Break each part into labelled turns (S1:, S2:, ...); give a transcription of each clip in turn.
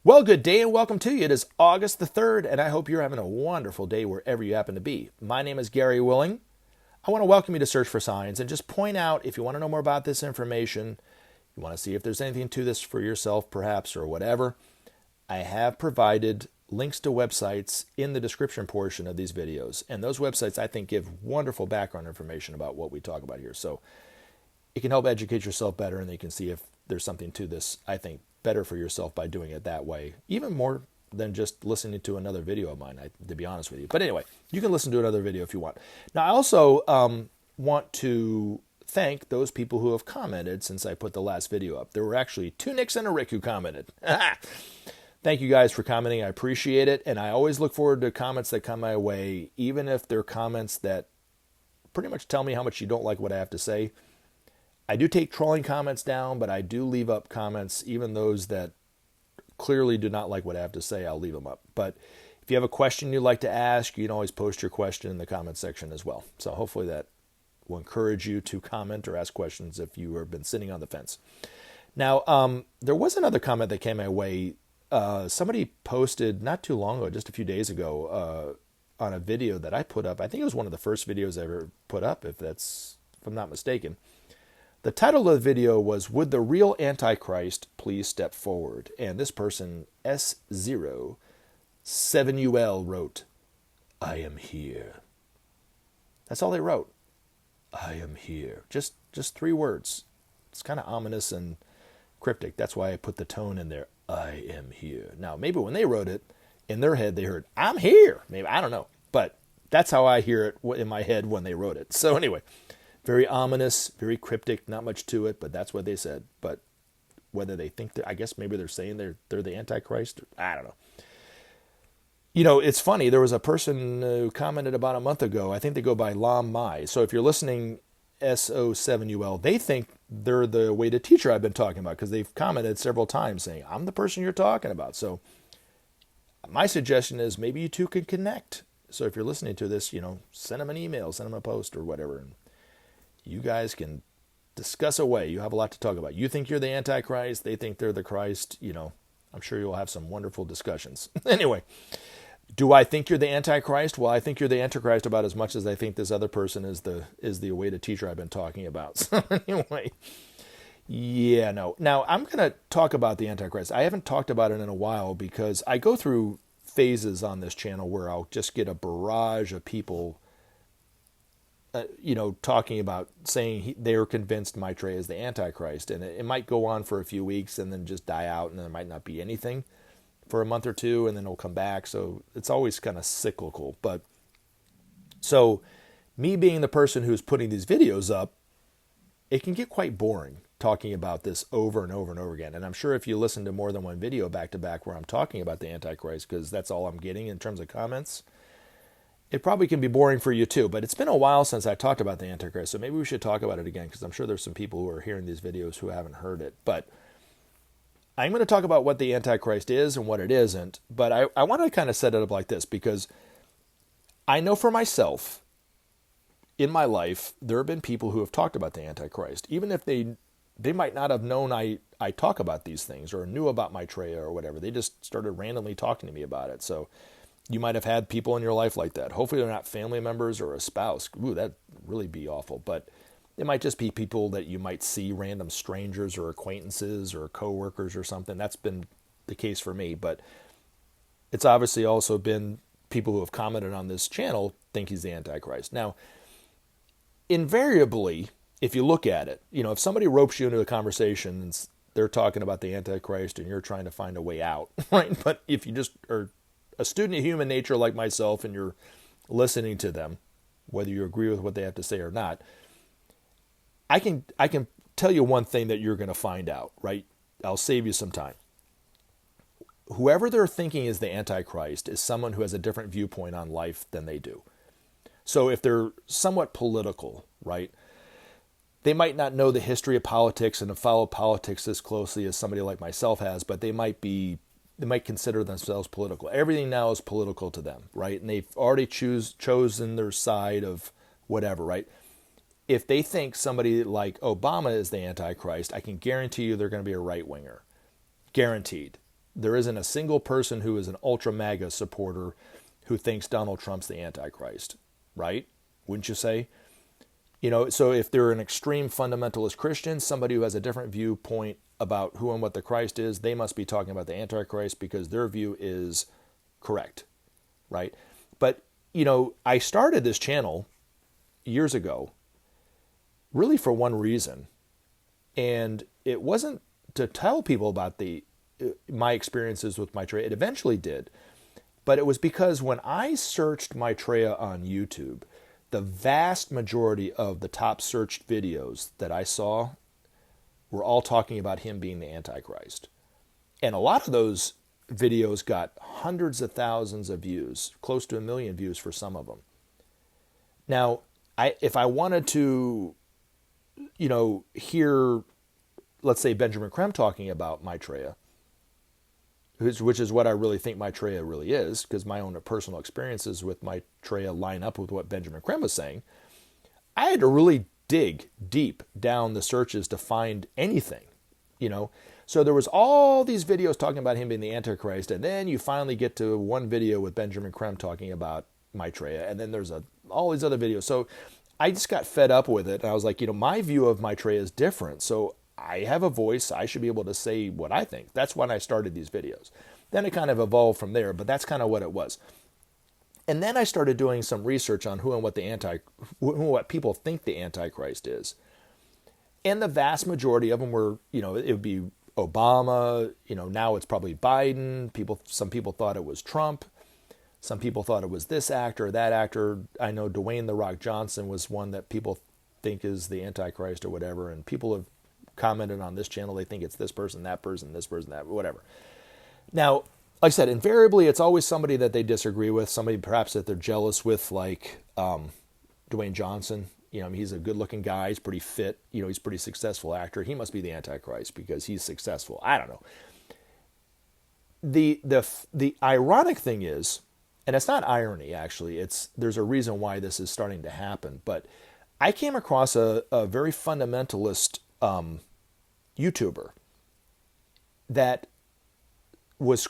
S1: Well, good day and welcome to you. It is August the 3rd, and I hope you're having a wonderful day wherever you happen to be. My name is Gary Willing. I want to welcome you to Search for Signs and just point out, if you want to know more about this information, you want to see if there's anything to this for yourself perhaps or whatever, I have provided links to websites in the description portion of these videos. And those websites, I think, give wonderful background information about what we talk about here. So it can help educate yourself better, and you can see if there's something to this, I think, better for yourself by doing it that way, even more than just listening to another video of mine, to be honest with you. But anyway, you can listen to another video if you want. Now, I also want to thank those people who have commented since I put the last video up. There were actually 2 Nicks and a Rick who commented. Thank you guys for commenting. I appreciate it. And I always look forward to comments that come my way, even if they're comments that pretty much tell me how much you don't like what I have to say. I do take trolling comments down, but I do leave up comments, even those that clearly do not like what I have to say, I'll leave them up. But if you have a question you'd like to ask, you can always post your question in the comment section as well. So hopefully that will encourage you to comment or ask questions if you have been sitting on the fence. Now, there was another comment that came my way. Somebody posted not too long ago, just a few days ago, on a video that I put up. I think it was one of the first videos I ever put up, if I'm not mistaken. The title of the video was, "Would the real Antichrist please step forward?" And this person, S07UL, wrote, "I am here." That's all they wrote. I am here. Just 3 words. It's kind of ominous and cryptic. That's why I put the tone in there. I am here. Now, maybe when they wrote it, in their head they heard, I'm here. Maybe, I don't know. But that's how I hear it in my head when they wrote it. So anyway, very ominous, very cryptic, not much to it, but that's what they said. But whether they think I guess maybe they're saying they're the Antichrist, I don't know. You know, it's funny. There was a person who commented about a month ago. I think they go by Lam Mai. So if you're listening, S07UL, they think they're the way to teacher I've been talking about, because they've commented several times saying, I'm the person you're talking about. So my suggestion is maybe you two can connect. So if you're listening to this, send them an email, send them a post or whatever, and you guys can discuss away. You have a lot to talk about. You think you're the Antichrist. They think they're the Christ. I'm sure you'll have some wonderful discussions. Anyway, do I think you're the Antichrist? Well, I think you're the Antichrist about as much as I think this other person is the awaited teacher I've been talking about. So anyway, yeah, no. Now, I'm going to talk about the Antichrist. I haven't talked about it in a while because I go through phases on this channel where I'll just get a barrage of people talking about saying they're convinced Maitreya is the Antichrist. And it might go on for a few weeks and then just die out, and there might not be anything for a month or two, and then it'll come back. So it's always kind of cyclical. But so me being the person who's putting these videos up, it can get quite boring talking about this over and over and over again. And I'm sure if you listen to more than one video back to back where I'm talking about the Antichrist, because that's all I'm getting in terms of comments, it probably can be boring for you too. But it's been a while since I talked about the Antichrist, so maybe we should talk about it again, because I'm sure there's some people who are hearing these videos who haven't heard it. But I'm going to talk about what the Antichrist is and what it isn't. But I want to kind of set it up like this, because I know for myself, in my life, there have been people who have talked about the Antichrist, even if they might not have known I talk about these things or knew about Maitreya or whatever. They just started randomly talking to me about it. So you might have had people in your life like that. Hopefully they're not family members or a spouse. Ooh, that'd really be awful. But it might just be people that you might see, random strangers or acquaintances or coworkers or something. That's been the case for me. But it's obviously also been people who have commented on this channel think he's the Antichrist. Now, invariably, if you look at it, if somebody ropes you into a conversation and they're talking about the Antichrist and you're trying to find a way out, right? But if you just are a student of human nature like myself and you're listening to them, whether you agree with what they have to say or not, I can tell you one thing that you're going to find out, right? I'll save you some time. Whoever they're thinking is the Antichrist is someone who has a different viewpoint on life than they do. So if they're somewhat political, right, they might not know the history of politics and have followed politics as closely as somebody like myself has, but they might consider themselves political. Everything now is political to them, right? And they've already chosen their side of whatever, right? If they think somebody like Obama is the Antichrist, I can guarantee you they're going to be a right-winger. Guaranteed. There isn't a single person who is an ultra MAGA supporter who thinks Donald Trump's the Antichrist, right? Wouldn't you say? So if they're an extreme fundamentalist Christian, somebody who has a different viewpoint about who and what the Christ is, they must be talking about the Antichrist because their view is correct, right? But, I started this channel years ago really for one reason, and it wasn't to tell people about my experiences with Maitreya. It eventually did, but it was because when I searched Maitreya on YouTube, the vast majority of the top searched videos that I saw were all talking about him being the Antichrist. And a lot of those videos got hundreds of thousands of views, close to 1 million views for some of them. Now, if I wanted to, hear, let's say, Benjamin Creme talking about Maitreya, which is what I really think Maitreya really is, because my own personal experiences with Maitreya line up with what Benjamin Creme was saying, I had to really dig deep down the searches to find anything, So there was all these videos talking about him being the Antichrist, and then you finally get to one video with Benjamin Creme talking about Maitreya, and then there's all these other videos. So I just got fed up with it, and I was like, my view of Maitreya is different, so I have a voice. I should be able to say what I think. That's when I started these videos. Then it kind of evolved from there, but that's kind of what it was. And then I started doing some research on who and what people think the Antichrist is. And the vast majority of them were, it would be Obama. Now it's probably Biden. Some people thought it was Trump. Some people thought it was this actor or that actor. I know Dwayne "The Rock" Johnson was one that people think is the Antichrist or whatever, and people have commented on this channel, they think it's this person, that, whatever. Now, like I said, invariably, it's always somebody that they disagree with, somebody perhaps that they're jealous with, like Dwayne Johnson. He's a good-looking guy, he's pretty fit, he's a pretty successful actor. He must be the Antichrist because he's successful. I don't know. The ironic thing is, and it's not irony, actually, there's a reason why this is starting to happen, but I came across a very fundamentalist YouTuber that was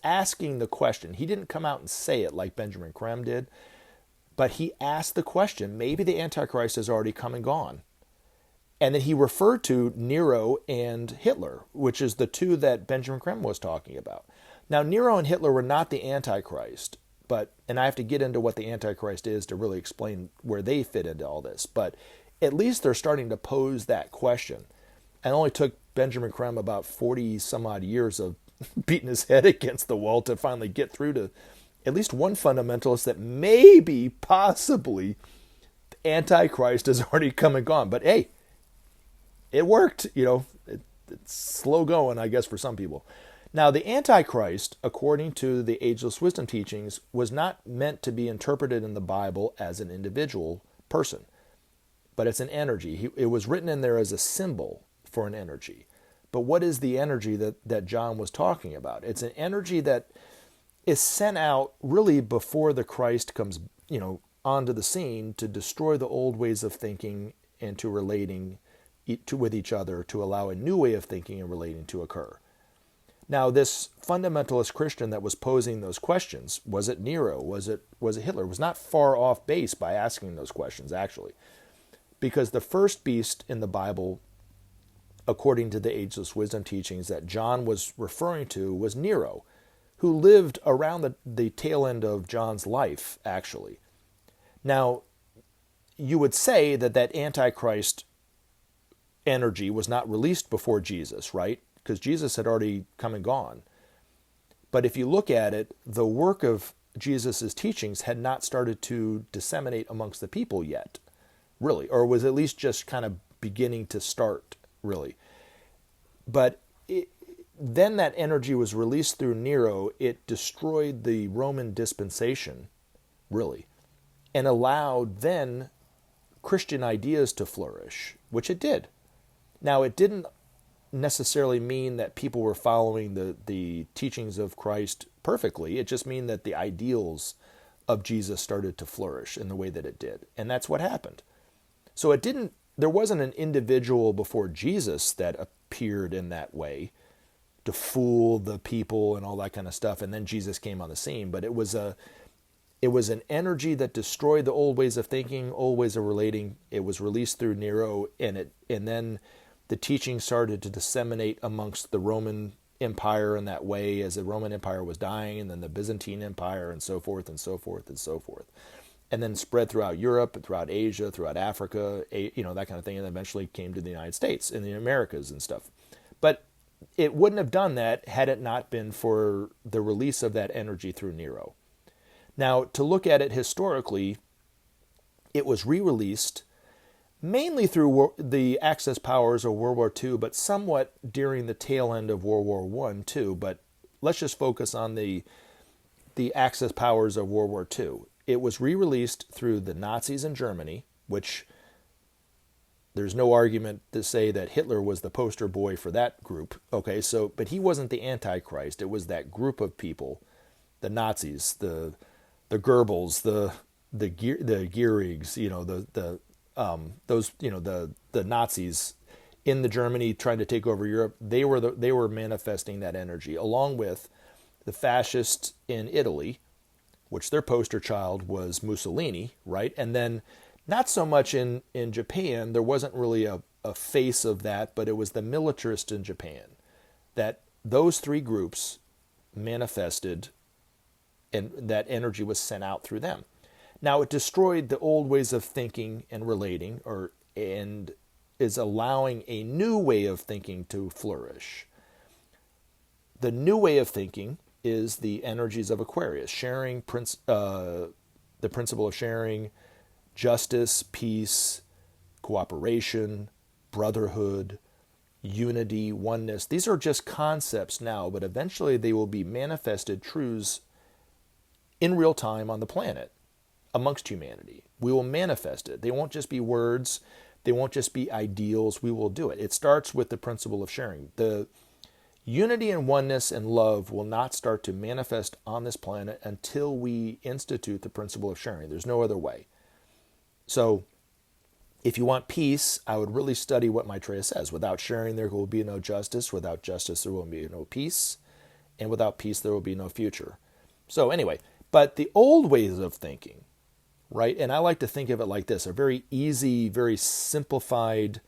S1: asking the question. He didn't come out and say it like Benjamin Creme did, but he asked the question, maybe the Antichrist has already come and gone. And then he referred to Nero and Hitler, which is the two that Benjamin Creme was talking about. Now, Nero and Hitler were not the Antichrist, and I have to get into what the Antichrist is to really explain where they fit into all this, but at least they're starting to pose that question. And it only took Benjamin Creme about 40 some odd years of beating his head against the wall to finally get through to at least one fundamentalist that maybe, possibly, the Antichrist has already come and gone. But hey, it worked. It's slow going, I guess, for some people. Now, the Antichrist, according to the Ageless Wisdom Teachings, was not meant to be interpreted in the Bible as an individual person, but it's an energy. It was written in there as a symbol for an energy. But what is the energy that John was talking about? It's an energy that is sent out really before the Christ comes, onto the scene to destroy the old ways of thinking and to relating with each other, to allow a new way of thinking and relating to occur. Now, this fundamentalist Christian that was posing those questions, was it Nero? Was it Hitler? Was not far off base by asking those questions, actually. Because the first beast in the Bible, according to the Ageless Wisdom Teachings that John was referring to, was Nero, who lived around the tail end of John's life, actually. Now, you would say that Antichrist energy was not released before Jesus, right? Because Jesus had already come and gone. But if you look at it, the work of Jesus' teachings had not started to disseminate amongst the people yet, really, or was at least just kind of beginning to start, really. But then that energy was released through Nero. It destroyed the Roman dispensation, really, and allowed then Christian ideas to flourish, which it did. Now, it didn't necessarily mean that people were following the teachings of Christ perfectly. It just meant that the ideals of Jesus started to flourish in the way that it did. And that's what happened. So there wasn't an individual before Jesus that appeared in that way. to fool the people and all that kind of stuff. And then Jesus came on the scene. But it was an energy that destroyed the old ways of thinking, old ways of relating. It was released through Nero, and then the teaching started to disseminate amongst the Roman Empire in that way, as the Roman Empire was dying, and then the Byzantine Empire, and so forth and so forth and so forth, and then spread throughout Europe, throughout Asia, throughout Africa, that kind of thing, and eventually came to the United States and the Americas and stuff. But it wouldn't have done that had it not been for the release of that energy through Nero. Now, to look at it historically, it was re-released mainly through the Axis powers of World War II, but somewhat during the tail end of World War I too. But let's just focus on the Axis powers of World War II. It was re-released through the Nazis in Germany, which there's no argument to say that Hitler was the poster boy for that group. Okay, but he wasn't the Antichrist. It was that group of people, the Nazis, the Goebbels, the Geirigs, the Nazis in the Germany trying to take over Europe. They were manifesting that energy, along with the fascists in Italy, which their poster child was Mussolini, right? And then not so much in Japan. There wasn't really a face of that, but it was the militarists in Japan. That those three groups manifested, and that energy was sent out through them. Now, it destroyed the old ways of thinking and relating, and is allowing a new way of thinking to flourish. The new way of thinking is the energies of Aquarius, the principle of sharing, justice, peace, cooperation, brotherhood, unity, oneness. These are just concepts now, but eventually they will be manifested truths in real time on the planet, amongst humanity. We will manifest it. They won't just be words. They won't just be ideals. We will do it. It starts with the principle of sharing. The unity and oneness and love will not start to manifest on this planet until we institute the principle of sharing. There's no other way. So if you want peace, I would really study what Maitreya says. Without sharing, there will be no justice. Without justice, there will be no peace. And without peace, there will be no future. So anyway, but the old ways of thinking, right? And I like to think of it like this, a very easy, very simplified,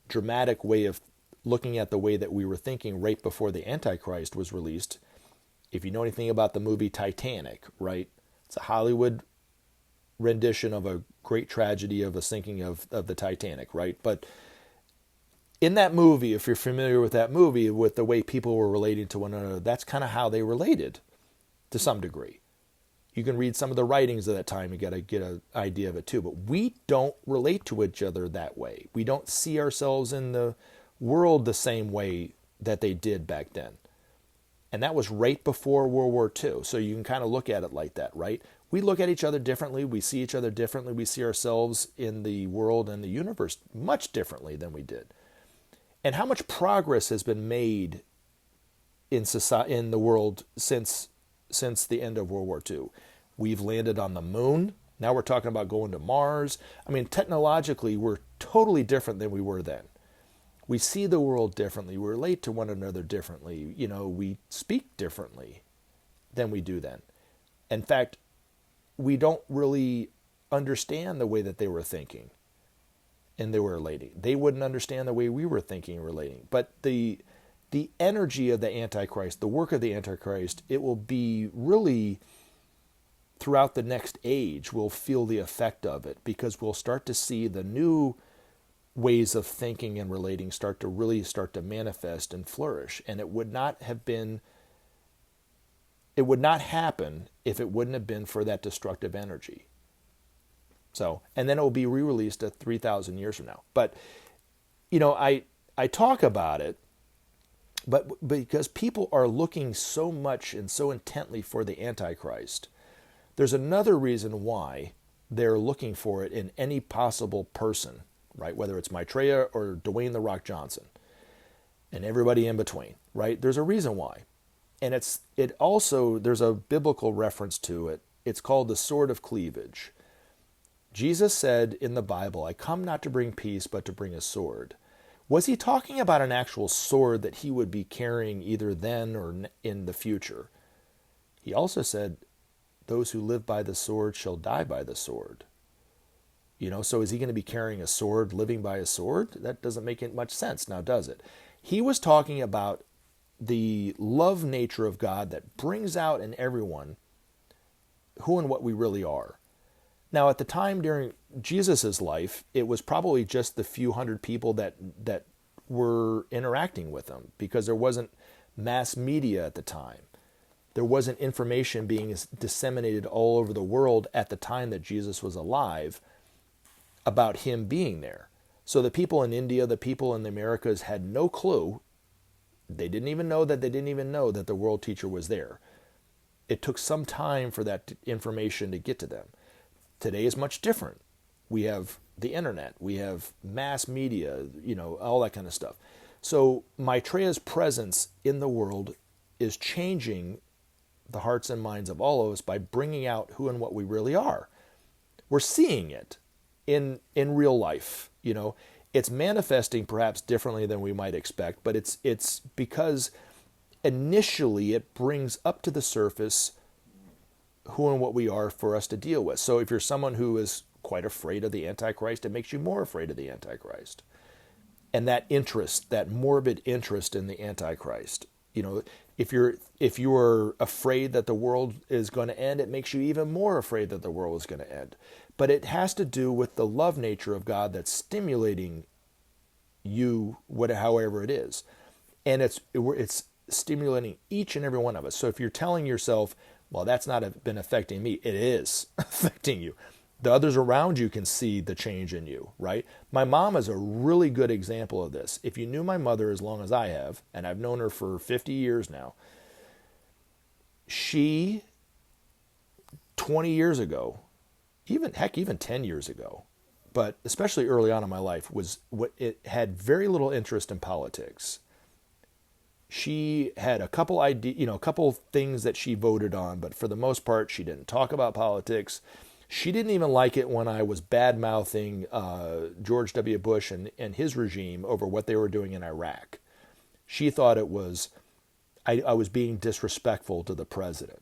S1: dramatic way of looking at the way that we were thinking right before the Antichrist was released. If you know anything about the movie Titanic, right? It's a Hollywood rendition of a great tragedy of the sinking of the Titanic, right? But in that movie, if you're familiar with that movie, with the way people were relating to one another, that's kind of how they related to some degree. You can read some of the writings of that time, you got to get an idea of it too. But we don't relate to each other that way. We don't see ourselves in the world the same way that they did back then. And that was right before World War II. So you can kind of look at it like that, right? We look at each other differently. We see each other differently. We see ourselves in the world and the universe much differently than we did. And how much progress has been made in society, in the world since the end of World War II. We've landed on the moon. Now we're talking about going to Mars. I mean, technologically, we're totally different than we were then. We see the world differently. We relate to one another differently. We speak differently than we do then. In fact, we don't really understand the way that they were thinking and they were relating. They wouldn't understand the way we were thinking and relating. But the energy of the Antichrist, the work of the Antichrist, it will be really throughout the next age, we'll feel the effect of it, because we'll start to see the new ways of thinking and relating start to manifest and flourish. And it would not happen if it wouldn't have been for that destructive energy. So, and then it will be re-released at 3,000 years from now. But, I talk about it, but because people are looking so much and so intently for the Antichrist, there's another reason why they're looking for it in any possible person, right? Whether it's Maitreya or Dwayne "The Rock" Johnson and everybody in between, right? There's a reason why. And there's a biblical reference to it. It's called the sword of cleavage. Jesus said in the Bible, "I come not to bring peace, but to bring a sword." Was he talking about an actual sword that he would be carrying either then or in the future? He also said, those who live by the sword shall die by the sword. So is he going to be carrying a sword, living by a sword? That doesn't make much sense now, does it? He was talking about the love nature of God that brings out in everyone who and what we really are. Now, at the time during Jesus' life, it was probably just the few hundred people that were interacting with him, because there wasn't mass media at the time. There wasn't information being disseminated all over the world at the time that Jesus was alive about him being there. So the people in India, the people in the Americas had no clue. They didn't even know that the world teacher was there. It took some time for that information to get to them. Today is much different. We have the internet, we have mass media, all that kind of stuff. So Maitreya's presence in the world is changing the hearts and minds of all of us by bringing out who and what we really are. We're seeing it in real life. It's manifesting perhaps differently than we might expect, but it's because initially it brings up to the surface who and what we are for us to deal with. So if you're someone who is quite afraid of the Antichrist, it makes you more afraid of the Antichrist. And that interest, that morbid interest in the Antichrist, if you're afraid that the world is going to end, it makes you even more afraid that the world is going to end. But it has to do with the love nature of God that's stimulating you, however it is. And it's stimulating each and every one of us. So if you're telling yourself, well, that's not been affecting me, it is affecting you. The others around you can see the change in you, right? My mom is a really good example of this. If you knew my mother as long as I have, and I've known her for 50 years now, she, 20 years ago, even 10 years ago, but especially early on in my life, it had very little interest in politics. She had a couple things that she voted on, but for the most part, she didn't talk about politics. She didn't even like it when I was bad-mouthing George W. Bush and his regime over what they were doing in Iraq. She thought I was being disrespectful to the president.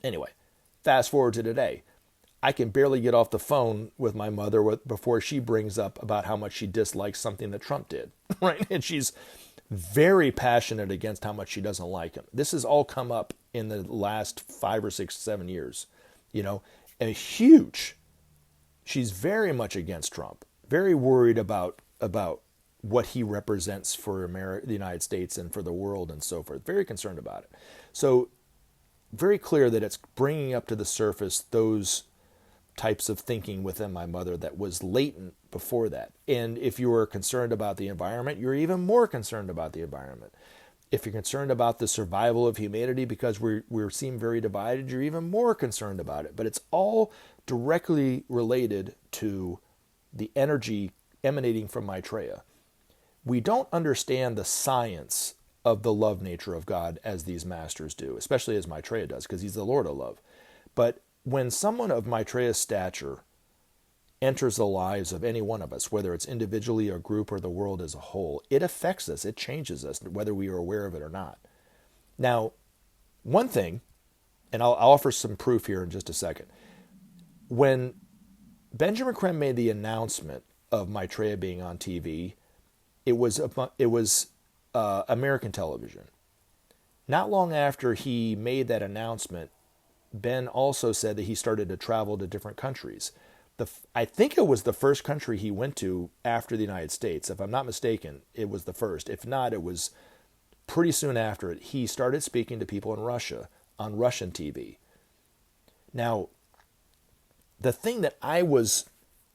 S1: Anyway, fast forward to today. I can barely get off the phone with my mother before she brings up about how much she dislikes something that Trump did, right? And she's very passionate against how much she doesn't like him. This has all come up in the last 5 or 6, 7 years, and huge. She's very much against Trump, very worried about what he represents for America, the United States, and for the world and so forth. Very concerned about it. So very clear that it's bringing up to the surface those types of thinking within my mother that was latent before that. And if you were concerned about the environment, you're even more concerned about the environment. If you're concerned about the survival of humanity because we seem very divided, you're even more concerned about it. But it's all directly related to the energy emanating from Maitreya. We don't understand the science of the love nature of God as these masters do, especially as Maitreya does, because he's the Lord of love. But when someone of Maitreya's stature enters the lives of any one of us, whether it's individually, a group, or the world as a whole, it affects us, it changes us, whether we are aware of it or not. Now, one thing, and I'll offer some proof here in just a second. When Benjamin Creme made the announcement of Maitreya being on TV, it was American television. Not long after he made that announcement, Ben also said that he started to travel to different countries. I think it was the first country he went to after the United States. If I'm not mistaken, it was the first. If not, it was pretty soon after it. He started speaking to people in Russia on Russian TV. Now, the thing that I was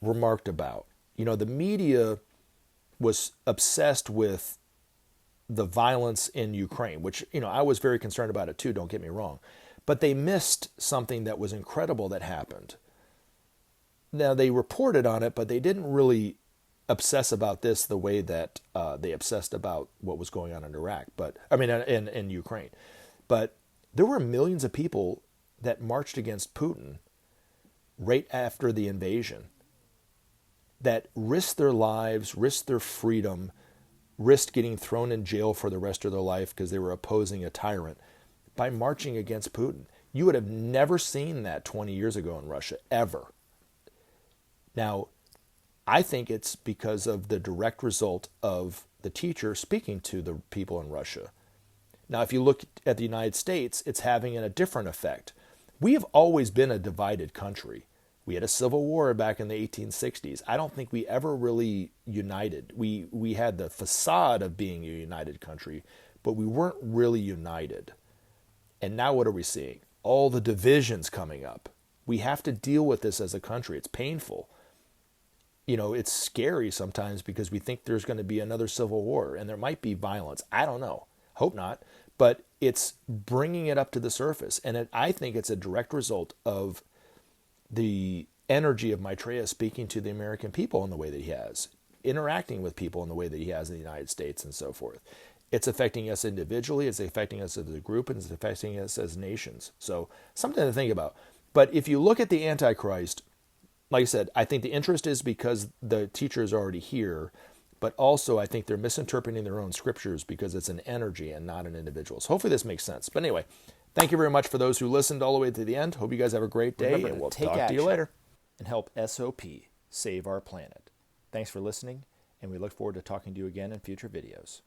S1: remarked about, the media was obsessed with the violence in Ukraine, which, I was very concerned about it too, don't get me wrong. But they missed something that was incredible that happened. Now, they reported on it, but they didn't really obsess about this the way that they obsessed about what was going on in Iraq, in Ukraine. But there were millions of people that marched against Putin right after the invasion. that risked their lives, risked their freedom, risked getting thrown in jail for the rest of their life because they were opposing a tyrant by marching against Putin. You would have never seen that 20 years ago in Russia, ever. Now, I think it's because of the direct result of the teacher speaking to the people in Russia. Now, if you look at the United States, it's having a different effect. We have always been a divided country. We had a civil war back in the 1860s. I don't think we ever really united. We had the facade of being a united country, but we weren't really united. And now what are we seeing? All the divisions coming up. We have to deal with this as a country. It's painful. You know, it's scary sometimes because we think there's going to be another civil war and there might be violence. I don't know. Hope not. But it's bringing it up to the surface. And I think it's a direct result of the energy of Maitreya speaking to the American people in the way that he has, interacting with people in the way that he has in the United States and so forth. It's affecting us individually, it's affecting us as a group, and it's affecting us as nations. So something to think about. But if you look at the Antichrist, like I said, I think the interest is because the teacher is already here, but also I think they're misinterpreting their own scriptures because it's an energy and not an individual. So hopefully this makes sense. But anyway, thank you very much for those who listened all the way to the end. Hope you guys have a great day, and we'll talk to you later. And help SOP save our planet. Thanks for listening, and we look forward to talking to you again in future videos.